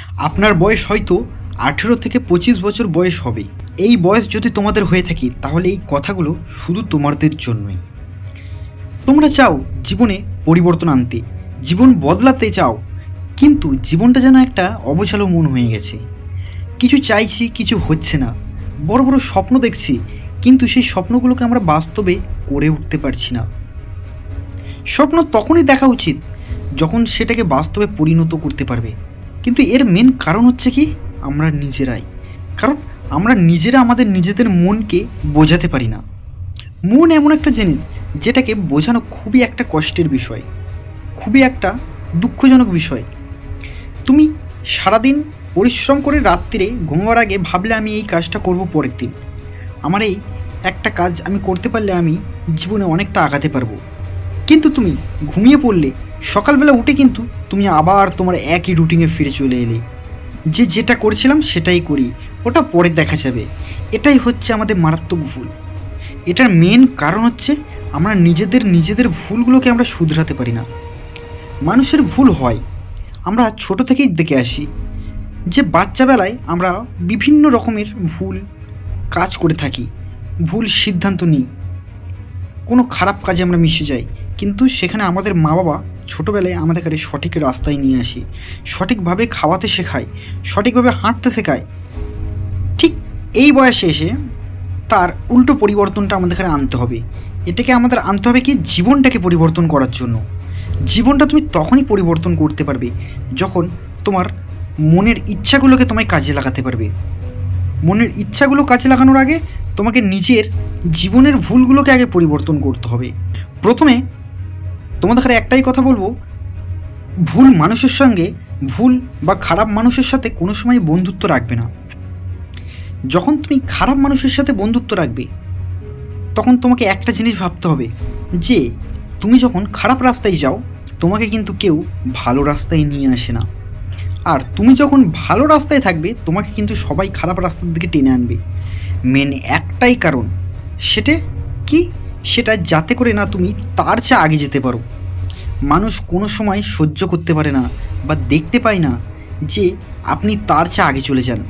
আপনার বয়স হয়তো 18 থেকে 25 বছর বয়স হবে। এই বয়স যদি তোমাদের হয়ে থাকে তাহলে এই কথাগুলো শুধু তোমাদের জন্যই। তোমরা চাও জীবনে পরিবর্তন আনতে, জীবন বদলাতে চাও, কিন্তু জীবনটা যেন একটা অবসালো মন হয়ে গেছে। কিছু চাইছি, কিছু হচ্ছে না। বড় বড় স্বপ্ন দেখছি, কিন্তু সেই স্বপ্নগুলোকে আমরা বাস্তবে করে উঠতে পারছি না। স্বপ্ন তখনই দেখা উচিত যখন সেটাকে বাস্তবে পরিণত করতে পারবে। কিন্তু এর মেন কারণ হচ্ছে কি, আমরা নিজেরাই। কারণ আমরা নিজেরা আমাদের নিজেদের মনকে বোঝাতে পারি না। মন এমন একটা জিনিস যেটাকে বোঝানো খুবই একটা কষ্টের বিষয়, খুবই একটা দুঃখজনক বিষয়। তুমি সারাদিন পরিশ্রম করে রাত্রিরে ঘুমাবার আগে ভাবলে আমি এই কাজটা করব পরের দিন, আমার এই একটা কাজ আমি করতে পারলে আমি জীবনে অনেকটা আগাতে পারবো। কিন্তু তুমি ঘুমিয়ে পড়লে সকালবেলা উঠে কিন্তু তুমি আবার তোমার একই রুটিনে ফিরে চলে এলে, যে যেটা করেছিলাম সেটাই করি, ওটা পরে দেখা যাবে। এটাই হচ্ছে আমাদের মারাত্মক ভুল। এটার মেন কারণ হচ্ছে আমরা নিজেদের ভুলগুলোকে আমরা শুধরাতে পারি না। মানুষের ভুল হয়, আমরা ছোট থেকেই দেখে আসি যে বাচ্চাবেলায় আমরা বিভিন্ন রকমের ভুল কাজ করে থাকি, ভুল সিদ্ধান্ত নিই, কোনো খারাপ কাজে আমরা মিশে যাই। কিন্তু সেখানে আমাদের মা বাবা ছোটোবেলায় আমাদেরকে সঠিক রাস্তায় নিয়ে আসে, সঠিকভাবে খাওয়াতে শেখায়, সঠিকভাবে হাঁটতে শেখায়। ঠিক এই বয়সে এসে তার উল্টো পরিবর্তনটা আমাদের আনতে হবে। এটাকে আমাদের আনতে হবে কি, জীবনটাকে পরিবর্তন করার জন্য। জীবনটা তুমি তখনই পরিবর্তন করতে পারবে যখন তোমার মনের ইচ্ছাগুলোকে তোমায় কাজে লাগাতে পারবে। মনের ইচ্ছাগুলো কাজে লাগানোর আগে তোমাকে নিজের জীবনের ভুলগুলোকে আগে পরিবর্তন করতে হবে। প্রথমে তোমাদের একটাই কথা বলবো, ভুল মানুষের সঙ্গে, ভুল বা খারাপ মানুষের সাথে কোনো সময় বন্ধুত্ব রাখবে না। যখন তুমি খারাপ মানুষের সাথে বন্ধুত্ব রাখবে তখন তোমাকে একটা জিনিস ভাবতে হবে যে তুমি যখন খারাপ রাস্তায় যাও তোমাকে কিন্তু কেউ ভালো রাস্তায় নিয়ে আসে না। আর তুমি যখন ভালো রাস্তায় থাকবে তোমাকে কিন্তু সবাই খারাপ রাস্তার দিকে টেনে আনবে। মেন একটাই কারণ, সেটা কি, সেটা যাতে করে না তুমি তার চেয়ে আগে যেতে পারো। মানুষ কোনো সময় সহ্য করতে পারে না বা দেখতে পায় না যে আপনি তার চেয়ে আগে চলে যান।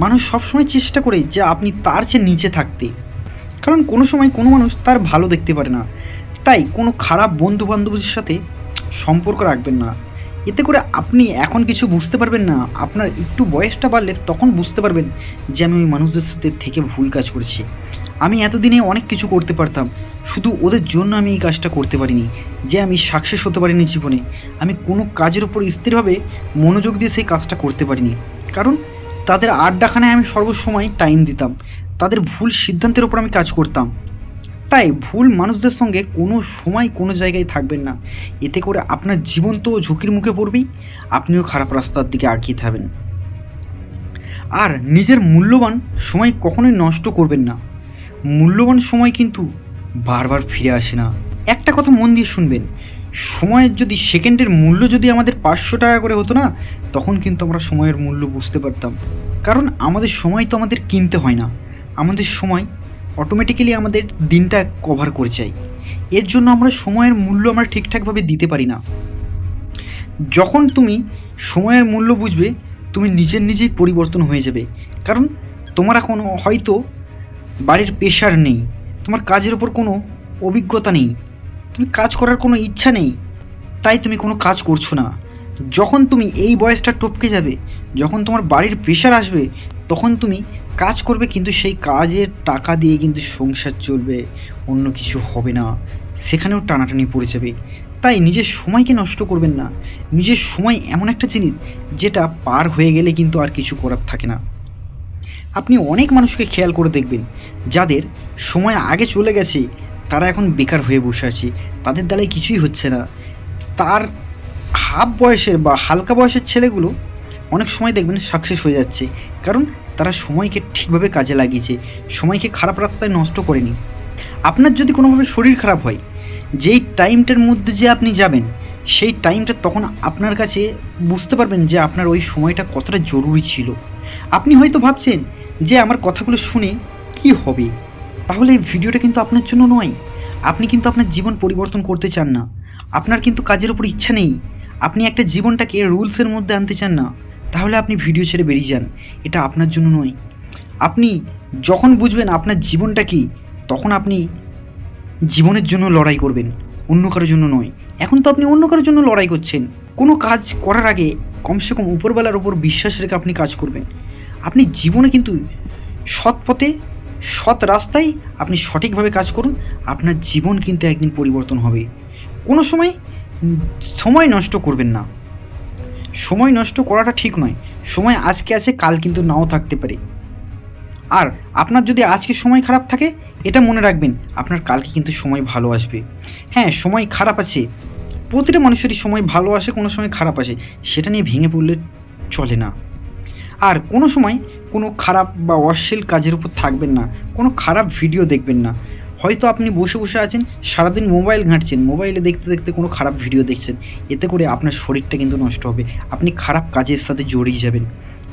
মানুষ সবসময় চেষ্টা করে যে আপনি তার চেয়ে নিচে থাকতে, কারণ কোনো সময় কোনো মানুষ তার ভালো দেখতে পারে না। তাই কোনো খারাপ বন্ধু বান্ধবদের সাথে সম্পর্ক রাখবেন না। এতে করে আপনি এখন কিছু বুঝতে পারবেন না, আপনার একটু বয়সটা বাড়লে তখন বুঝতে পারবেন যে আমি ওই মানুষদের সাথে থেকে ভুল কাজ করেছি। আমি এতদিনে অনেক কিছু করতে পারতাম, শুধু ওদের জন্য আমি এই কাজটা করতে পারিনি, যে আমি সাকসেস হতে পারিনি জীবনে। আমি কোনো কাজের উপর স্থিরভাবে মনোযোগ দিয়ে সেই কাজটা করতে পারিনি, কারণ তাদের আড্ডাখানায় আমি সর্বসময় টাইম দিতাম, তাদের ভুল সিদ্ধান্তের ওপর আমি কাজ করতাম। তাই ভুল মানুষদের সঙ্গে কোনো সময় কোনো জায়গায় থাকবেন না। এতে করে আপনার জীবন তো ঝুঁকির মুখে পড়বেই, আপনিও খারাপ রাস্তার দিকে আগিয়ে থাকবেন। আর নিজের মূল্যবান সময় কখনোই নষ্ট করবেন না। মূল্যবান সময় কিন্তু বারবার ফিরে আসে না। একটা কথা মন দিয়ে শুনবেন, সময়ের যদি সেকেন্ডের মূল্য যদি আমাদের 500 টাকা করে হতো না, তখন কিন্তু আমরা সময়ের মূল্য বুঝতে পারতাম। কারণ আমাদের সময় তো আমাদের কিনতে হয় না, আমাদের সময় অটোমেটিক্যালি আমাদের দিনটা কভার করে যায়। এর জন্য আমরা সময়ের মূল্য আমরা ঠিকঠাকভাবে দিতে পারি না। যখন তুমি সময়ের মূল্য বুঝবে তুমি নিজেই পরিবর্তন হয়ে যাবে। কারণ তোমার এখন হয়তো বাড়ির প্রেশার নেই, তোমার কাজের ওপর কোনো অভিজ্ঞতা নেই, তুমি কাজ করার কোনো ইচ্ছা নেই, তাই তুমি কোনো কাজ করছো না। যখন তুমি এই বয়সটা টপকে যাবে, যখন তোমার বাড়ির প্রেশার আসবে, তখন তুমি কাজ করবে, কিন্তু সেই কাজের টাকা দিয়ে কিন্তু সংসার চলবে, অন্য কিছু হবে না, সেখানেও টানাটানি পড়ে যাবে। তাই নিজের সময়কে নষ্ট করবেন না। নিজের সময় এমন একটা জিনিস যেটা পার হয়ে গেলে কিন্তু আর কিছু করার থাকে না। আপনি অনেক মানুষকে খেয়াল করে দেখবেন যাদের সময় আগে চলে গেছে, তারা এখন বেকার হয়ে বসে আছে, তাদের দ্বারাই কিছুই হচ্ছে না। তার হাফ বয়সের বা হালকা বয়সের ছেলেগুলো অনেক সময় দেখবেন সাকসেস হয়ে যাচ্ছে, কারণ তারা সময়কে ঠিকভাবে কাজে লাগিয়েছে, সময়কে খারাপ রাস্তায় নষ্ট করেনি। আপনার যদি কোনোভাবে শরীর খারাপ হয়, যেই টাইমটার মধ্যে যে আপনি যাবেন, সেই টাইমটা তখন আপনার কাছে বুঝতে পারবেন যে আপনার ওই সময়টা কতটা জরুরি ছিল। আপনি হয়তো ভাবছেন যে আমার কথাগুলো শুনে কি হবে, তাহলে এই ভিডিওটা কিন্তু আপনার জন্য নয়। আপনি কিন্তু আপনার জীবন পরিবর্তন করতে চান না, আপনার কিন্তু কাজের উপর ইচ্ছা নেই, আপনি একটা জীবনটাকে রুলসের মধ্যে আনতে চান না, তাহলে আপনি ভিডিও ছেড়ে বেরিয়ে যান। এটা আপনার জন্য নয়। আপনি যখন বুঝবেন আপনার জীবনটা কী, তখন আপনি জীবনের জন্য লড়াই করবেন, অন্য কারোর জন্য নয়। এখন তো আপনি অন্য কারোর জন্য লড়াই করছেন। কোনো কাজ করার আগে কমসে কম উপরবেলার ওপর বিশ্বাস রেখে আপনি কাজ করবেন। আপনি জীবনে কিন্তু সৎ পথে, সৎ রাস্তায় আপনি সঠিকভাবে কাজ করুন। আপনার জীবন কিন্তু একদিন পরিবর্তন হবে। কোনো সময় সময় নষ্ট করবেন না। সময় নষ্ট করাটা ঠিক নয়। সময় আজকে আছে, কাল কিন্তু নাও থাকতে পারে। আর আপনার যদি আজকে সময় খারাপ থাকে, এটা মনে রাখবেন আপনার কালকে কিন্তু সময় ভালো আসবে। হ্যাঁ, সময় খারাপ আছে, প্রতিটা মানুষেরই সময় ভালো আসে, কোনো সময় খারাপ আসে, সেটা নিয়ে ভেঙে পড়লে চলে না। আর কোনো সময় কোনো খারাপ বা অশ্লীল কাজের উপর থাকবেন না, কোনো খারাপ ভিডিও দেখবেন না। হয়তো আপনি বসে বসে আছেন, সারাদিন মোবাইল ঘাঁটছেন, মোবাইলে দেখতে দেখতে কোনো খারাপ ভিডিও দেখছেন, এতে করে আপনার শরীরটা কিন্তু নষ্ট হবে, আপনি খারাপ কাজের সাথে জড়িয়ে যাবেন,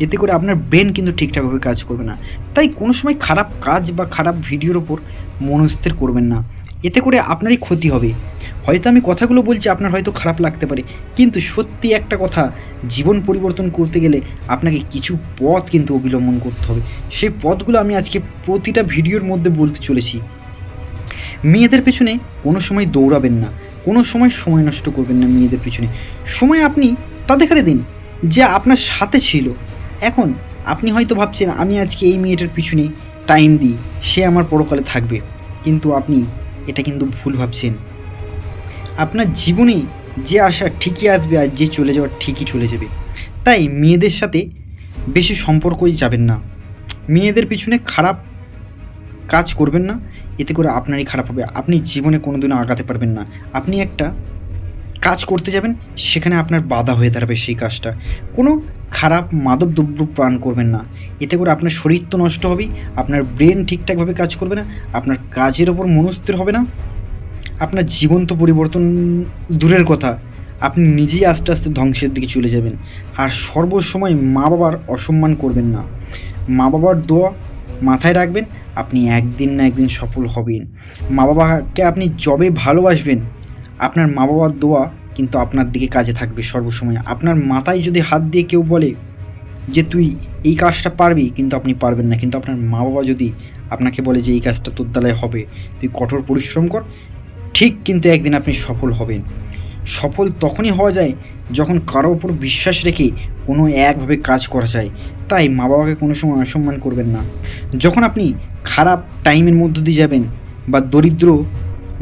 এতে করে আপনার ব্রেন কিন্তু ঠিকঠাকভাবে কাজ করবে না। তাই কোনো সময় খারাপ কাজ বা খারাপ ভিডিওর ওপর মনস্থির করবেন না, এতে করে আপনারই ক্ষতি হবে। হয়তো আমি কথাগুলো বলছি, আপনার হয়তো খারাপ লাগতে পারে, কিন্তু সত্যি একটা কথা, জীবন পরিবর্তন করতে গেলে আপনাকে কিছু পথ কিন্তু অবলম্বন করতে হবে। সেই পথগুলো আমি আজকে প্রতিটা ভিডিওর মধ্যে বলতে চলেছি। মেয়েদের পেছনে কোনো সময় দৌড়াবেন না, কোনো সময় সময় নষ্ট করবেন না মেয়েদের পেছনে। সময় আপনি তাদেরকে দিন যে আপনার সাথে ছিল। এখন আপনি হয়তো ভাবছেন আমি আজকে এই মেয়েটার পিছনে টাইম দিই, সে আমার পরকালে থাকবে, কিন্তু আপনি এটা কিন্তু ভুল ভাবছেন। আপনার জীবনে যে আসা ঠিকই আসবে, আর যে চলে যাওয়ার ঠিকই চলে যাবে। তাই মেয়েদের সাথে বেশি সম্পর্কই যাবেন না, মেয়েদের পিছনে খারাপ কাজ করবেন না, এতে করে আপনারই খারাপ হবে। আপনি জীবনে কোনোদিনও আগাতে পারবেন না। আপনি একটা কাজ করতে যাবেন, সেখানে আপনার বাধা হয়ে দাঁড়াবে সেই কাজটা। কোনো খারাপ মাদকদ্রব্য পান করবেন না, এতে করে আপনার শরীর তো নষ্ট হবেই, আপনার ব্রেন ঠিকঠাকভাবে কাজ করবে না, আপনার কাজের ওপর মনস্থির হবে না, আপনার জীবন তো পরিবর্তন দূরের কথা, আপনি নিজেই আস্তে আস্তে ধ্বংসের দিকে চলে যাবেন। আর সর্বসময় মা বাবার অসম্মান করবেন না, মা বাবার দোয়া মাথায় রাখবেন, আপনি একদিন না একদিন সফল হবেন। মা বাবাকে আপনি যবে ভালোবাসবেন, আপনার মা বাবার দোয়া কিন্তু আপনার দিকে কাজে থাকবে সর্বসময়। আপনার মাথায় যদি হাত দিয়ে কেউ বলে যে তুই এই কাজটা পারবি, কিন্তু আপনি পারবেন না, কিন্তু আপনার মা বাবা যদি আপনাকে বলে যে এই কাজটা তোর দ্বারাই হবে, তুই কঠোর পরিশ্রম কর, ঠিক কিন্তু একদিন আপনি সফল হবেন। সফল তখনই হওয়া যায় যখন কারো ওপর বিশ্বাস রেখে কোনো একভাবে কাজ করা যায়। তাই মা বাবাকে কোনো সময় অসম্মান করবেন না। যখন আপনি খারাপ টাইমের মধ্য দিয়ে যাবেন বা দরিদ্র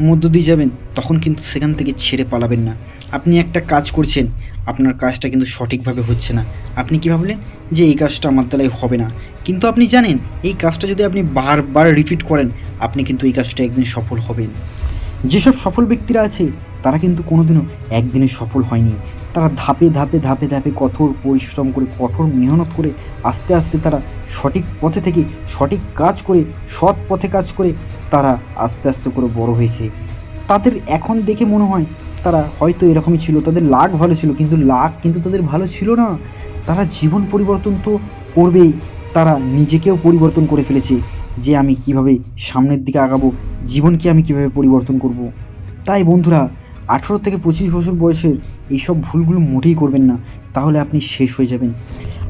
মধ্য দিয়ে যাবেন, তখন কিন্তু সেখান থেকে ছেড়ে পালাবেন না। আপনি একটা কাজ করছেন, আপনার কাজটা কিন্তু সঠিকভাবে হচ্ছে না, আপনি কী ভাবলেন যে এই কাজটা আমার দ্বারাই হবে না, কিন্তু আপনি জানেন এই কাজটা যদি আপনি বারবার রিপিট করেন, আপনি কিন্তু এই কাজটা একদিন সফল হবেন। যেসব সফল ব্যক্তিরা আছে তারা কিন্তু কোনোদিনও একদিনে সফল হয়নি, তারা ধাপে ধাপে ধাপে ধাপে কঠোর পরিশ্রম করে, কঠোর মেহনত করে, আস্তে আস্তে তারা সঠিক পথে থেকে সঠিক কাজ করে, সৎ পথে কাজ করে তারা আস্তে আস্তে করে বড় হয়েছে। তাদের এখন দেখে মনে হয় তারা হয়তো এরকমই ছিল, তাদের লাক ভালো ছিল, কিন্তু লাক কিন্তু তাদের ভালো ছিল না। তারা জীবন পরিবর্তন তো করবেই, তারা নিজেকেও পরিবর্তন করে ফেলেছে যে আমি কিভাবে সামনের দিকে আগাবো, জীবনকে আমি কিভাবে পরিবর্তন করব। তাই বন্ধুরা, 18 থেকে 25 বছর বয়সের এইসব ভুলগুলো মোটেই করবেন না, তাহলে আপনি শেষ হয়ে যাবেন।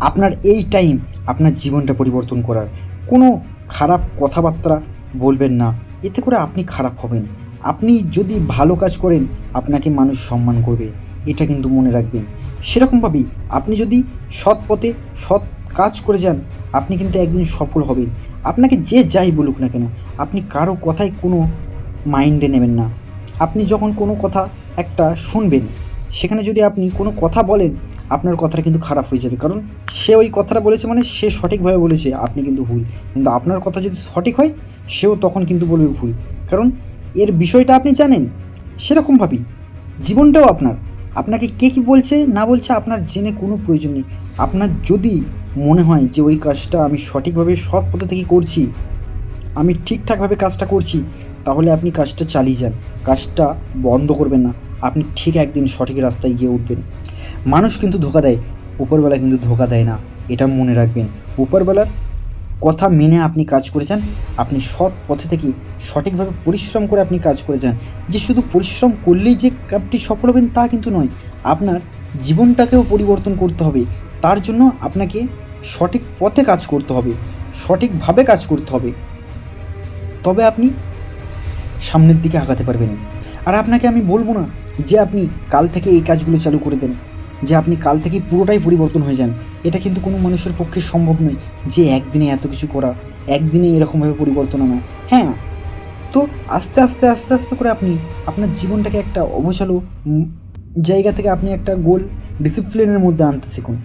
আপনার এই টাইম আপনার জীবনটা পরিবর্তন করার। কোনো খারাপ কথাবার্তা বলবেন না, এতে করে আপনি খারাপ হবেন। আপনি যদি ভালো কাজ করেন, আপনাকে মানুষ সম্মান করবে, এটা কিন্তু মনে রাখবেন। সেরকমভাবেই আপনি যদি সৎ পথে সৎ কাজ করে যান, আপনি কিন্তু একদিন সফল হবেন। আপনাকে যে যাই বলুক না কেন, আপনি কারো কথাই কোনো মাইন্ডে নেবেন না। আপনি যখন কোনো কথা একটা শুনবেন, সেখানে যদি আপনি কোনো কথা বলেন, আপনার কথাটা কিন্তু খারাপ হয়ে যাবে, কারণ সে ওই কথাটা বলেছে মানে সে সঠিকভাবে বলেছে, আপনি কিন্তু ভুল। কিন্তু আপনার কথা যদি সঠিক হয়, সেও তখন কিন্তু বলবে ভুল, কারণ এর বিষয়টা আপনি জানেন। সেরকমভাবেই জীবনটাও আপনার, আপনাকে কে কী বলছে না বলছে আপনার জেনে কোনো প্রয়োজন নেই। আপনার যদি মনে হয় যে ওই কাজটা আমি সঠিকভাবে সৎ পথে থেকে করছি, আমি ঠিকঠাকভাবে কাজটা করছি, তাহলে আপনি কাজটা চালিয়ে যান, কাজটা বন্ধ করবেন না, আপনি ঠিক একদিন সঠিক রাস্তায় গিয়ে উঠবেন। মানুষ কিন্তু ধোকা দেয়, উপরবেলা কিন্তু ধোকা দেয় না, এটা মনে রাখবেন। উপরবেলার কথা মেনে আপনি কাজ করে যান, আপনি সৎ পথে থেকে সঠিকভাবে পরিশ্রম করে আপনি কাজ করে যান। যে শুধু পরিশ্রম করলেই যে আপনি সফল হবেন তা কিন্তু নয়, আপনার জীবনটাকেও পরিবর্তন করতে হবে। তার জন্য আপনাকে সঠিক পথে কাজ করতে হবে, সঠিকভাবে কাজ করতে হবে, তবে আপনি সামনের দিকে আগাতে পারবেন। আর আপনাকে আমি বলবো না যে আপনি কাল থেকে এই কাজগুলো চালু করে দেন, যে আপনি কাল থেকেই পুরোটাই পরিবর্তন হয়ে যান। এটা কিন্তু কোনো মানুষের পক্ষে সম্ভব নয় যে একদিনে এত কিছু করা, একদিনে এরকমভাবে পরিবর্তন আনা। হ্যাঁ, তো আস্তে আস্তে আস্তে আস্তে করে আপনি আপনার জীবনটাকে একটা অবসালো জায়গা থেকে আপনি একটা গোল ডিসিপ্লিনের মধ্যে আনতে শিখুন,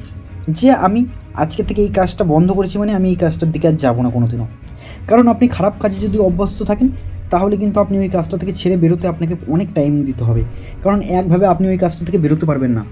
যে আমি আজকে থেকে এই কাজটা বন্ধ করেছি, মানে আমি এই কাজটার দিকে আর যাবো না কোনো দিনও। কারণ আপনি খারাপ কাজে যদি অভ্যস্ত থাকেন তাহলে কিন্তু আপনি ওই কাজটা থেকে ছেড়ে বেরোতে আপনাকে অনেক টাইম দিতে হবে, কারণ একভাবে আপনি ওই কাজটা থেকে বেরোতে পারবেন না।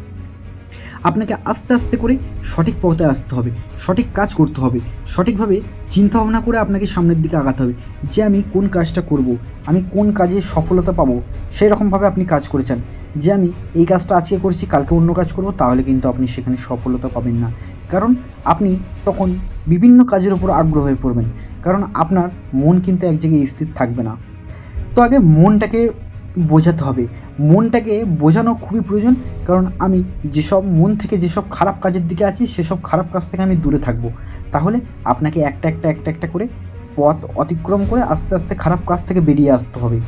আপনাকে আস্তে আস্তে করে সঠিক পথে আসতে হবে, সঠিক কাজ করতে হবে, সঠিকভাবে চিন্তাভাবনা করে আপনাকে সামনের দিকে আগাতে হবে, যে আমি কোন কাজটা করব, আমি কোন কাজে সফলতা পাবো, সেই রকমভাবে আপনি কাজ করেছেন। যে আমি এই কাজটা আজকে করছি, কালকে অন্য কাজ করব, তাহলে কিন্তু আপনি সেখানে সফলতা পাবেন না। কারণ আপনি তখন বিভিন্ন কাজের উপর আগ্রহ হয়ে পড়বেন, কারণ আপনার মন কিন্তু এক জায়গায় স্থির থাকবে না। তো আগে মনটাকে বোঝাতে হবে, মনটাকে বোঝানো খুবই প্রয়োজন। কারণ আমি যেসব মন থেকে যেসব খারাপ কাজের দিকে আছি সেসব খারাপ কাজ থেকে আমি দূরে থাকবো। তাহলে আপনাকে একটা করে পথ অতিক্রম করে আস্তে আস্তে খারাপ কাজ থেকে বেরিয়ে আসতে হবে।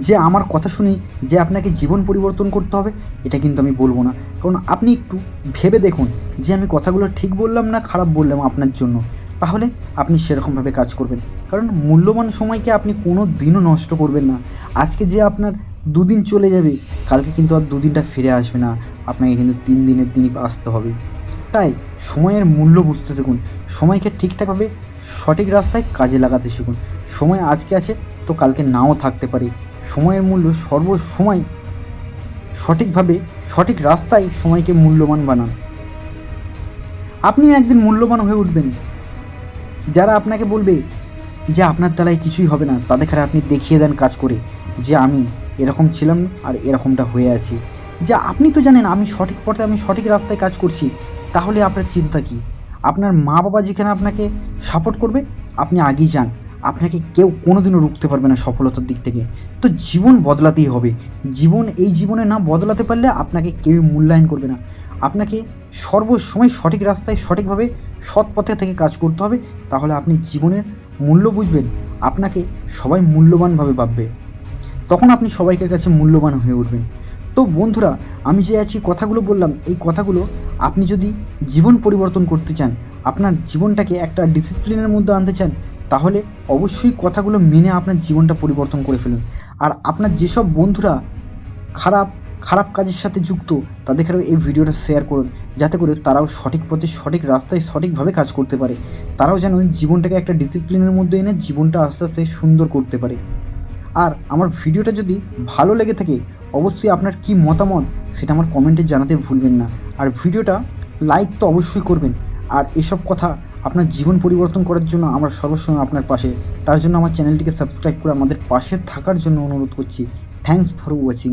যে আমার কথা শুনি যে আপনাকে জীবন পরিবর্তন করতে হবে, এটা কিন্তু আমি বলবো না। কারণ আপনি একটু ভেবে দেখুন যে আমি কথাগুলো ঠিক বললাম না খারাপ বললাম আপনার জন্য, তাহলে আপনি সেরকমভাবে কাজ করবেন। কারণ মূল্যবান সময়কে আপনি কোনো দিনও নষ্ট করবেন না। আজকে যে আপনার দুদিন চলে যাবে, কালকে কিন্তু আর দুদিনটা ফিরে আসবে না, আপনাকে কিন্তু 3 দিনের দিনই আসতে হবে। তাই সময়ের মূল্য বুঝতে শিখুন, সময়কে ঠিকঠাকভাবে সঠিক রাস্তায় কাজে লাগাতে শিখুন। সময় আজকে আছে তো কালকে নাও থাকতে পারে। সময়ের মূল্য সর্বসময় সঠিকভাবে সঠিক রাস্তায় সময়কে মূল্যবান বানান। আপনিও একদিন মূল্যবান হয়ে উঠবেন। যারা আপনাকে বলবে যে আপনার দ্বারাই কিছুই হবে না, তাদেরকে আপনি দেখিয়ে দেন কাজ করে যে আমি এরকম ছিলাম আর এরকমটা হয়ে আছি, যে আপনি তো জানেন আমি সঠিক পথে, আমি সঠিক রাস্তায় কাজ করছি। তাহলে আপনার চিন্তা কী? আপনার মা বাবা যেখানে আপনাকে সাপোর্ট করবে, আপনি আগেই যান, আপনাকে কেউ কোনোদিনও রুখতে পারবে না সফলতার দিক থেকে। তো জীবন বদলাতেই হবে। এই জীবনে না বদলাতে পারলে আপনাকে কেউ মূল্যায়ন করবে না। আপনাকে সর্বসময় সঠিক রাস্তায় সঠিকভাবে সৎ পথে থেকে কাজ করতে হবে। তাহলে আপনি জীবনের মূল্য বুঝবেন, আপনাকে সবাই মূল্যবানভাবে ভাববে, তখন আপনি সবাইকার কাছে মূল্যবান হয়ে উঠবেন। তো বন্ধুরা, আমি যে আছি কথাগুলো বললাম, এই কথাগুলো আপনি যদি জীবন পরিবর্তন করতে চান, আপনার জীবনটাকে একটা ডিসিপ্লিনের মধ্যে আনতে চান, তাহলে অবশ্যই কথাগুলো মেনে আপনার জীবনটা পরিবর্তন করে ফেলুন। আর আপনার যেসব বন্ধুরা খারাপ কাজের সাথে যুক্ত, তাদেরকেও এই ভিডিওটা শেয়ার করুন, যাতে করে তারাও সঠিক পথে সঠিক রাস্তায় সঠিকভাবে কাজ করতে পারে। তারাও যেন জীবনটাকে একটা ডিসিপ্লিনের মধ্যে এনে জীবনটা আস্তে আস্তে সুন্দর করতে পারে। আর আমার ভিডিওটা যদি ভালো লেগে থাকে, অবশ্যই আপনার কী মতামত সেটা আমার কমেন্টে জানাতে ভুলবেন না। আর ভিডিওটা লাইক তো অবশ্যই করবেন। আর এসব কথা আপনার জীবন পরিবর্তন করার জন্য আমরা সর্বসময় আপনার পাশে। তার জন্য আমার চ্যানেলটিকে সাবস্ক্রাইব করে আমাদের পাশে থাকার জন্য অনুরোধ করছি। Thanks for watching.